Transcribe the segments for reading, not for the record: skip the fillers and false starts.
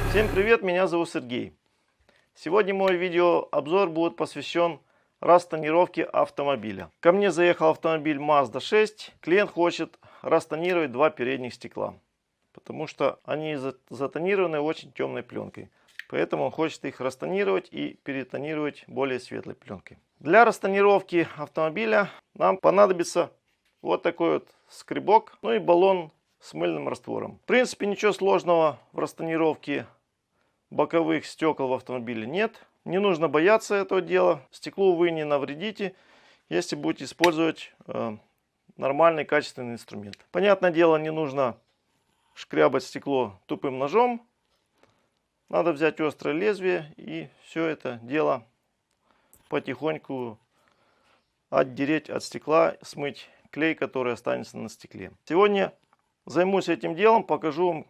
Всем привет, меня зовут Сергей. Сегодня мой видеообзор будет посвящен растонировке автомобиля. Ко мне заехал автомобиль Mazda 6. Клиент хочет растонировать два передних стекла, потому что они затонированы очень темной пленкой. Поэтому он хочет их растонировать и перетонировать более светлой пленкой. Для растонировки автомобиля нам понадобится вот такой вот скребок, ну и баллон с мыльным раствором. В принципе, ничего сложного в растонировке боковых стекол в автомобиле нет. Не нужно бояться этого дела. Стеклу вы не навредите, если будете использовать нормальный качественный инструмент. Понятное дело, не нужно шкрябать стекло тупым ножом. Надо взять острое лезвие и все это дело потихоньку отдереть от стекла, смыть клей, который останется на стекле. Сегодня займусь этим делом, покажу вам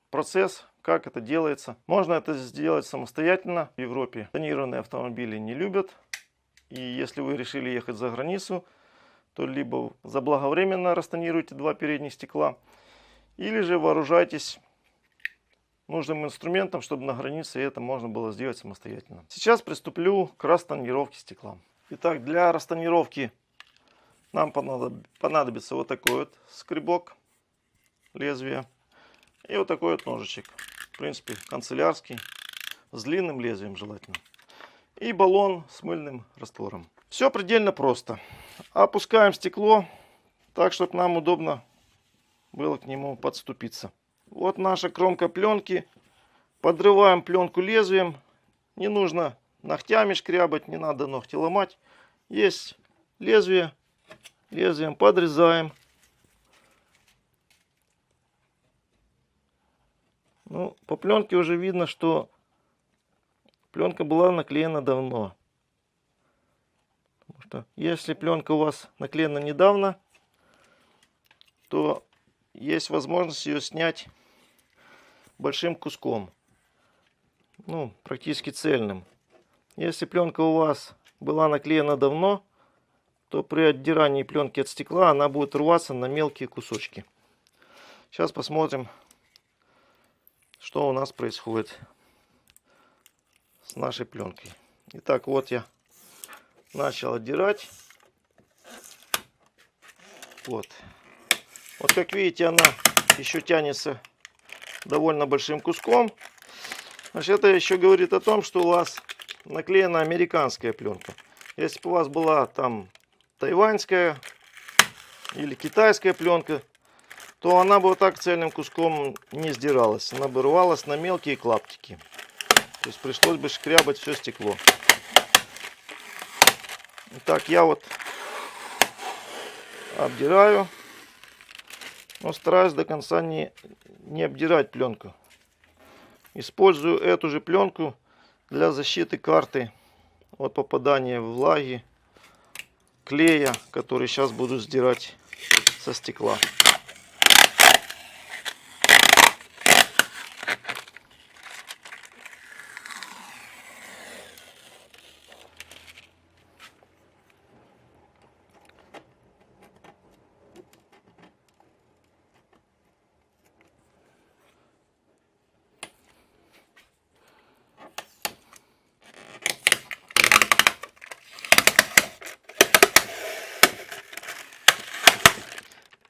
процесс, как это делается. Можно это сделать самостоятельно. В Европе тонированные автомобили не любят. И если вы решили ехать за границу, то либо заблаговременно растонируйте два передних стекла, или же вооружайтесь нужным инструментом, чтобы на границе это можно было сделать самостоятельно. Сейчас приступлю к растонировке стекла. Итак, для растонировки нам понадобится вот такой вот скребок, лезвие, и вот такой вот ножичек. В принципе, канцелярский, с длинным лезвием желательно. И баллон с мыльным раствором. Все предельно просто. Опускаем стекло так, чтобы нам удобно было к нему подступиться. Вот наша кромка пленки. Подрываем пленку лезвием. Не нужно ногтями шкрябать, не надо ногти ломать. Есть лезвие. Лезвием подрезаем. Ну, по пленке уже видно, что пленка была наклеена давно. Потому что если пленка у вас наклеена недавно, то есть возможность ее снять большим куском. Ну, практически цельным. Если пленка у вас была наклеена давно, то при отдирании пленки от стекла она будет рваться на мелкие кусочки. Сейчас посмотрим, что у нас происходит с нашей пленкой. Итак, вот я начал отдирать. Вот. Вот как видите, она еще тянется довольно большим куском. Значит, это еще говорит о том, что у вас наклеена американская пленка. Если бы у вас была там тайваньская или китайская пленка, то она бы вот так цельным куском не сдиралась. Она бы рвалась на мелкие клаптики. То есть пришлось бы шкрябать все стекло. Итак, я вот обдираю. Но стараюсь до конца не обдирать пленку. Использую эту же пленку для защиты карты от попадания влаги, клея, который сейчас буду сдирать со стекла.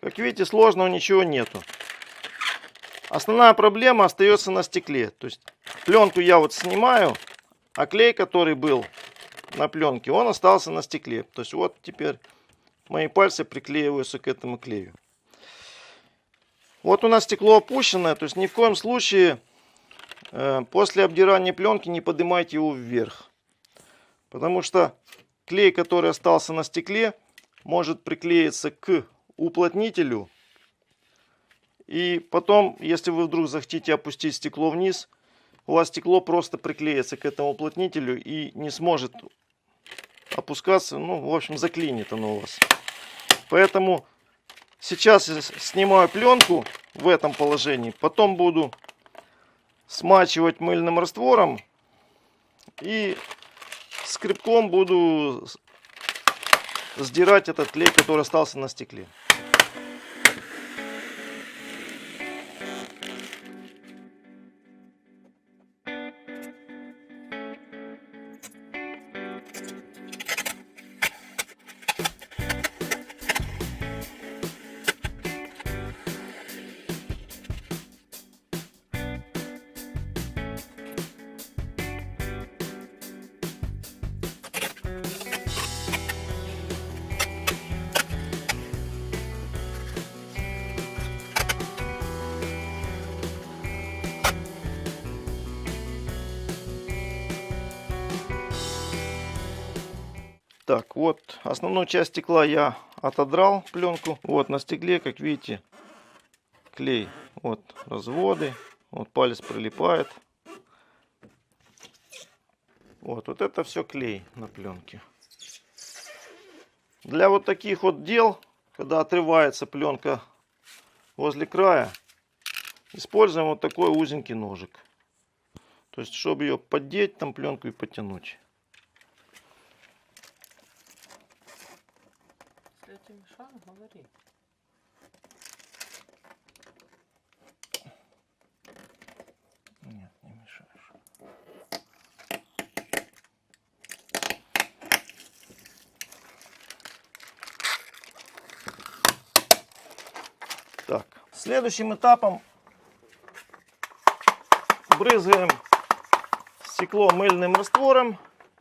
Как видите, сложного ничего нету. Основная проблема остается на стекле. То есть пленку я вот снимаю, а клей, который был на пленке, он остался на стекле. То есть вот теперь мои пальцы приклеиваются к этому клею. Вот у нас стекло опущенное, то есть ни в коем случае после обдирания пленки не поднимайте его вверх. Потому что клей, который остался на стекле, может приклеиться к уплотнителю. И потом, если вы вдруг захотите опустить стекло вниз, у вас стекло просто приклеится к этому уплотнителю и не сможет опускаться. Ну, в общем, заклинит оно у вас. Поэтому сейчас я снимаю пленку в этом положении. Потом буду смачивать мыльным раствором. И скребком буду сдирать этот клей, который остался на стекле. Так, вот основную часть стекла я отодрал, пленку. Вот на стекле, как видите, клей. Вот разводы. Вот палец прилипает. Вот это все клей на пленке. Для вот таких вот дел, когда отрывается пленка возле края, используем вот такой узенький ножик. То есть, чтобы ее поддеть, там пленку и потянуть. Если ты мешал, говори. Нет, не мешаешь. Так, следующим этапом брызгаем стекло мыльным раствором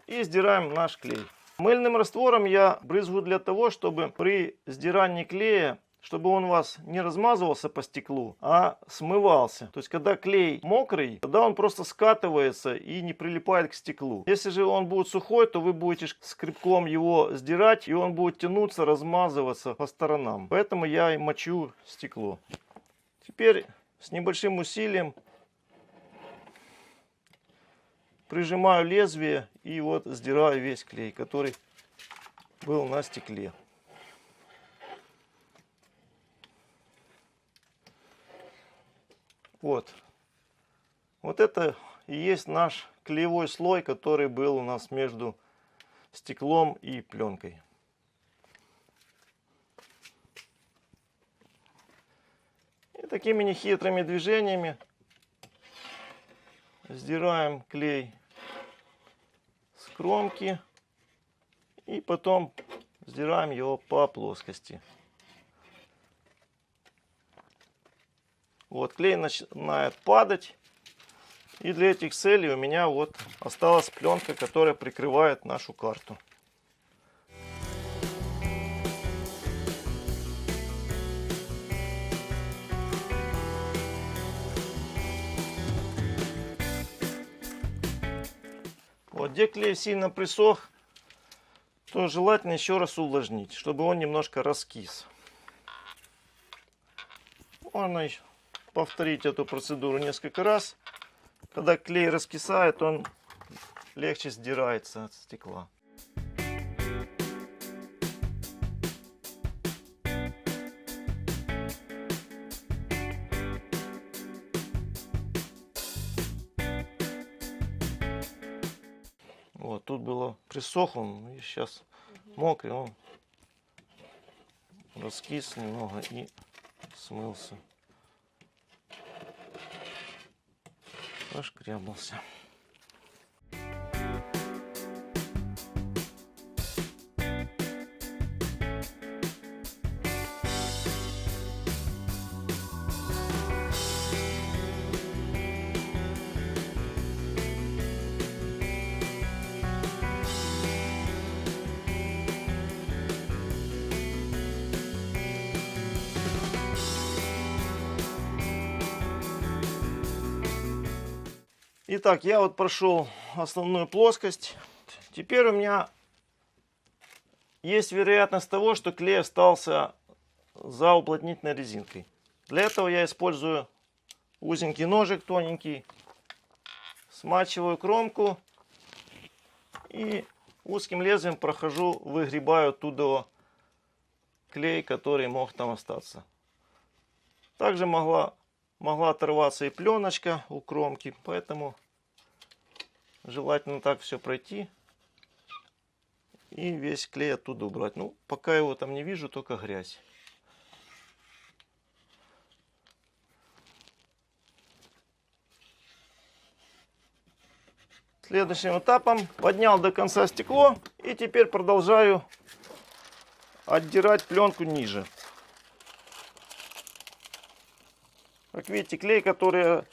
и сдираем наш клей. Мыльным раствором я брызгаю для того, чтобы при сдирании клея, чтобы он у вас не размазывался по стеклу, а смывался. То есть, когда клей мокрый, тогда он просто скатывается и не прилипает к стеклу. Если же он будет сухой, то вы будете скребком его сдирать, и он будет тянуться, размазываться по сторонам. Поэтому я и мочу стекло. Теперь с небольшим усилием прижимаю лезвие и вот сдираю весь клей, который был на стекле. Вот. Вот это и есть наш клеевой слой, который был у нас между стеклом и пленкой. И такими нехитрыми движениями сдираем клей с кромки и потом сдираем его по плоскости. Вот клей начинает падать, и для этих целей у меня вот осталась пленка, которая прикрывает нашу карту. Вот где клей сильно присох, то желательно еще раз увлажнить, чтобы он немножко раскис. Можно повторить эту процедуру несколько раз. Когда клей раскисает, он легче сдирается от стекла. Вот тут было присох он, и сейчас мокрый, он раскис немного и смылся. Пошкрябался. Итак, я вот прошел основную плоскость. Теперь у меня есть вероятность того, что клей остался за уплотнительной резинкой. Для этого я использую узенький ножик тоненький, смачиваю кромку и узким лезвием прохожу, выгребаю оттуда клей, который мог там остаться. Также могла оторваться и пленочка у кромки, поэтому желательно так все пройти и весь клей оттуда убрать. Ну, пока его там не вижу, только грязь. Следующим этапом поднял до конца стекло и теперь продолжаю отдирать пленку ниже. Как видите, клей, который я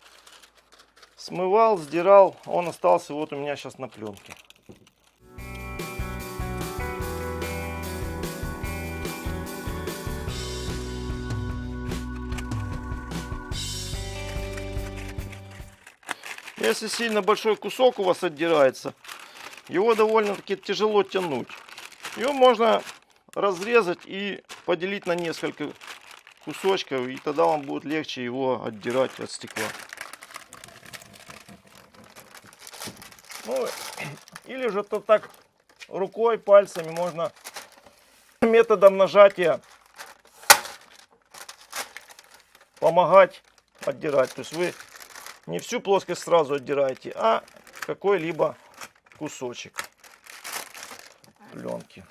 смывал, сдирал, он остался вот у меня сейчас на пленке. Если сильно большой кусок у вас отдирается, его довольно-таки тяжело тянуть. Ее можно разрезать и поделить на несколько кусочков, и тогда вам будет легче его отдирать от стекла. Ну, или же то так рукой, пальцами можно методом нажатия помогать отдирать. То есть вы не всю плоскость сразу отдираете, а какой-либо кусочек пленки.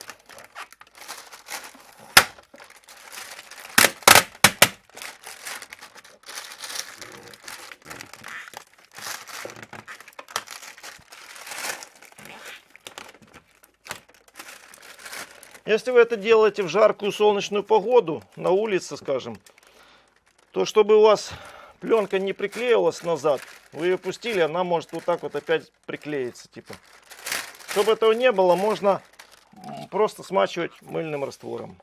Если вы это делаете в жаркую солнечную погоду, на улице, скажем, то чтобы у вас пленка не приклеивалась назад, вы ее пустили, она может вот так вот опять приклеиться. Типа. Чтобы этого не было, можно просто смачивать мыльным раствором.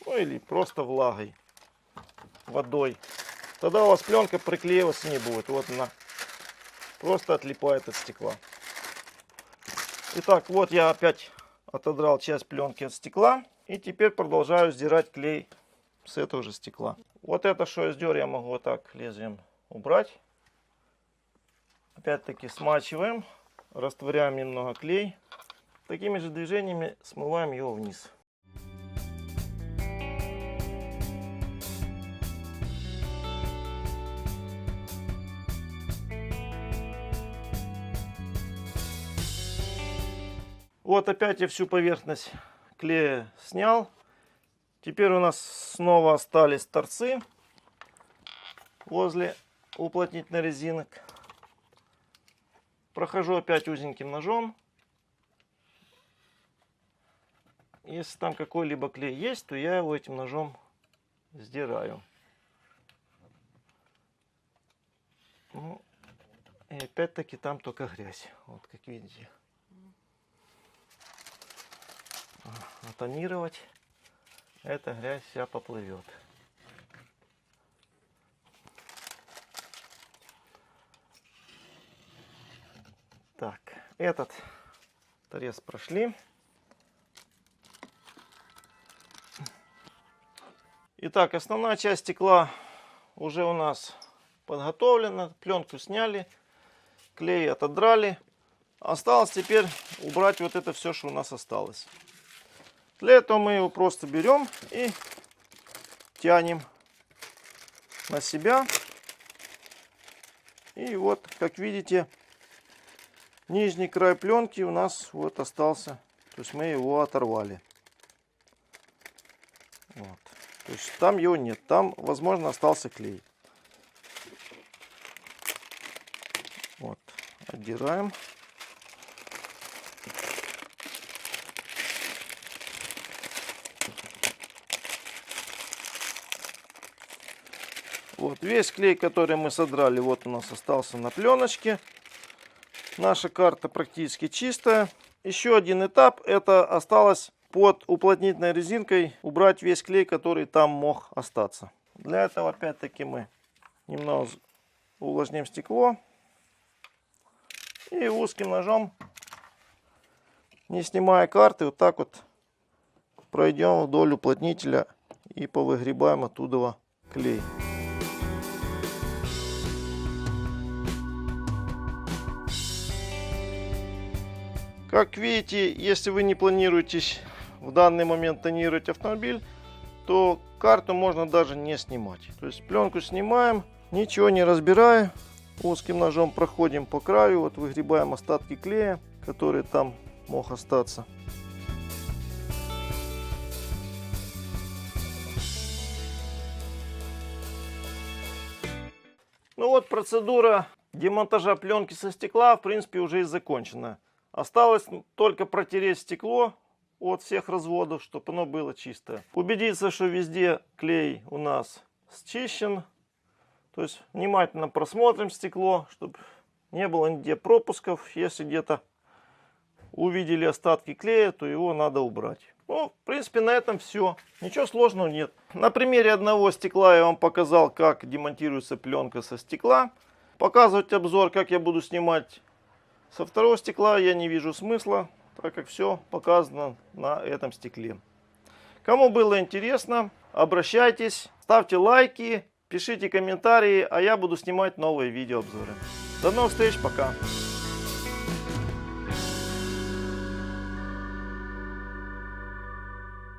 Ну или просто влагой, водой. Тогда у вас пленка приклеиваться не будет. Вот она просто отлипает от стекла. Итак, вот я опять отодрал часть пленки от стекла. И теперь продолжаю сдирать клей с этого же стекла. Вот это, что я сдер, я могу вот так лезвием убрать. Опять-таки смачиваем, растворяем немного клей. Такими же движениями смываем его вниз. Вот опять я всю поверхность клея снял. Теперь у нас снова остались торцы возле уплотнительных резинок. Прохожу опять узеньким ножом. Если там какой-либо клей есть, то я его этим ножом сдираю. Ну, и опять-таки там только грязь. Вот как видите. А тонировать, эта грязь вся поплывет. Так, этот торец прошли. Итак, основная часть стекла уже у нас подготовлена. Пленку сняли, клей отодрали. Осталось теперь убрать вот это все, что у нас осталось. Для этого мы его просто берем и тянем на себя. И вот, как видите, нижний край пленки у нас вот остался. То есть мы его оторвали. Вот. То есть там его нет. Там, возможно, остался клей. Вот. Отдираем. Вот весь клей, который мы содрали, вот у нас остался на пленочке. Наша карта практически чистая. Еще один этап, это осталось под уплотнительной резинкой убрать весь клей, который там мог остаться. Для этого опять-таки мы немного увлажним стекло. И узким ножом, не снимая карты, вот так вот пройдем вдоль уплотнителя и повыгребаем оттуда клей. Как видите, если вы не планируете в данный момент тонировать автомобиль, то карту можно даже не снимать. То есть пленку снимаем, ничего не разбирая, узким ножом проходим по краю, вот выгребаем остатки клея, который там мог остаться. Ну вот, процедура демонтажа пленки со стекла в принципе уже и закончена. Осталось только протереть стекло от всех разводов, чтобы оно было чистое. Убедиться, что везде клей у нас счищен. То есть внимательно просмотрим стекло, чтобы не было нигде пропусков. Если где-то увидели остатки клея, то его надо убрать. Ну, в принципе, на этом все. Ничего сложного нет. На примере одного стекла я вам показал, как демонтируется пленка со стекла. Показывать обзор, как я буду снимать со второго стекла, я не вижу смысла. так как все показано на этом стекле. Кому было интересно, обращайтесь, ставьте лайки, пишите комментарии, а я буду снимать новые видеообзоры. До новых встреч, пока!